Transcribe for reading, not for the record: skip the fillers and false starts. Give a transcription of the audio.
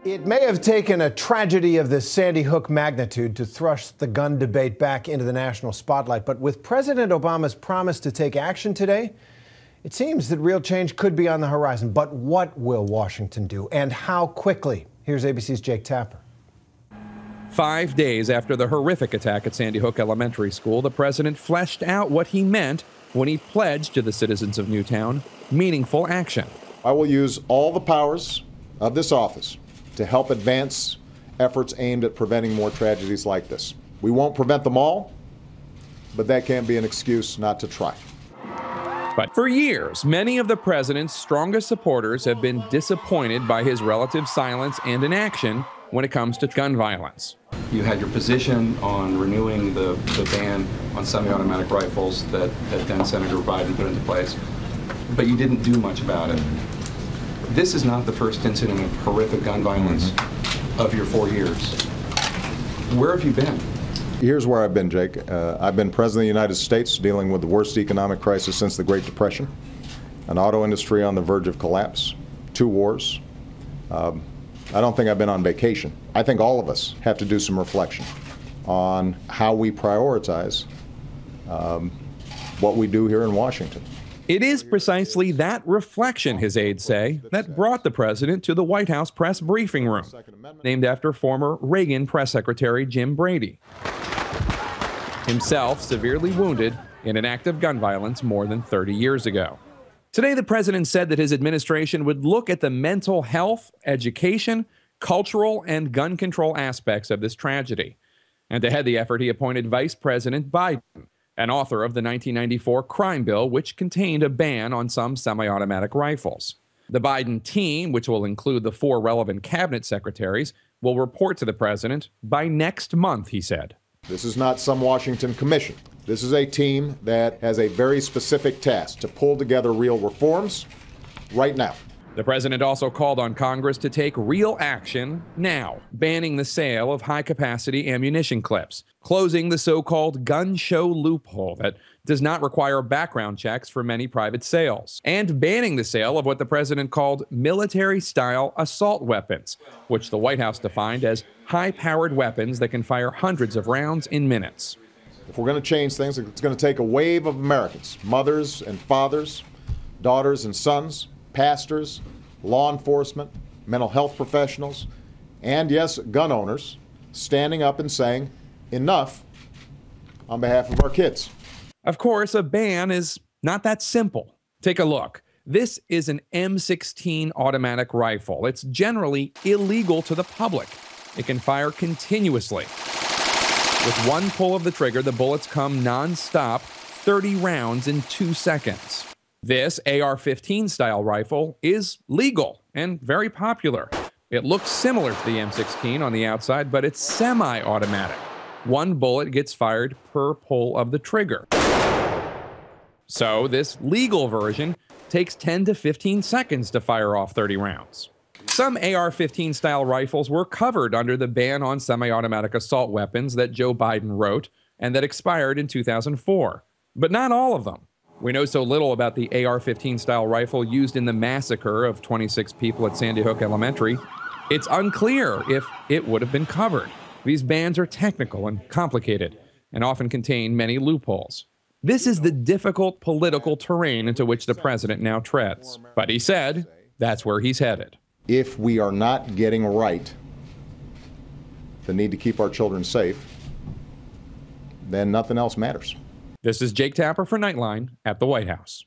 It may have taken a tragedy of the Sandy Hook magnitude to thrust the gun debate back into the national spotlight, but with President Obama's promise to take action today, it seems that real change could be on the horizon. But what will Washington do, and how quickly? Here's ABC's Jake Tapper. 5 days after the horrific attack at Sandy Hook Elementary School, the president fleshed out what he meant when he pledged to the citizens of Newtown meaningful action. I will use all the powers of this office to help advance efforts aimed at preventing more tragedies like this. We won't prevent them all, but that can't be an excuse not to try. But for years, many of the president's strongest supporters have been disappointed by his relative silence and inaction when it comes to gun violence. You had your position on renewing the ban on semi-automatic rifles that then Senator Biden put into place, but you didn't do much about it. This is not the first incident of horrific gun violence of your 4 years. Where have you been? Here's where I've been, Jake. I've been President of the United States dealing with the worst economic crisis since the Great Depression, an auto industry on the verge of collapse, 2 wars. I don't think I've been on vacation. I think all of us have to do some reflection on how we prioritize what we do here in Washington. It is precisely that reflection, his aides say, that brought the president to the White House press briefing room, named after former Reagan press secretary Jim Brady, himself severely wounded in an act of gun violence more than 30 years ago. Today, the president said that his administration would look at the mental health, education, cultural, and gun control aspects of this tragedy. And to head the effort, he appointed Vice President Biden, an author of the 1994 crime bill, which contained a ban on some semi-automatic rifles. The Biden team, which will include the 4 relevant cabinet secretaries, will report to the president by next month, he said. This is not some Washington commission. This is a team that has a very specific task to pull together real reforms right now. The president also called on Congress to take real action now, banning the sale of high-capacity ammunition clips, closing the so-called gun show loophole that does not require background checks for many private sales, and banning the sale of what the president called military-style assault weapons, which the White House defined as high-powered weapons that can fire hundreds of rounds in minutes. If we're going to change things, it's going to take a wave of Americans, mothers and fathers, daughters and sons, pastors, law enforcement, mental health professionals, and yes, gun owners, standing up and saying, enough, on behalf of our kids. Of course, a ban is not that simple. Take a look. This is an M16 automatic rifle. It's generally illegal to the public. It can fire continuously. With one pull of the trigger, the bullets come non-stop, 30 rounds in 2 seconds. This AR-15 style rifle is legal and very popular. It looks similar to the M16 on the outside, but it's semi-automatic. One bullet gets fired per pull of the trigger. So this legal version takes 10 to 15 seconds to fire off 30 rounds. Some AR-15 style rifles were covered under the ban on semi-automatic assault weapons that Joe Biden wrote and that expired in 2004, but not all of them. We know so little about the AR-15 style rifle used in the massacre of 26 people at Sandy Hook Elementary. It's unclear if it would have been covered. These bans are technical and complicated and often contain many loopholes. This is the difficult political terrain into which the president now treads. But he said that's where he's headed. If we are not getting right the need to keep our children safe, then nothing else matters. This is Jake Tapper for Nightline at the White House.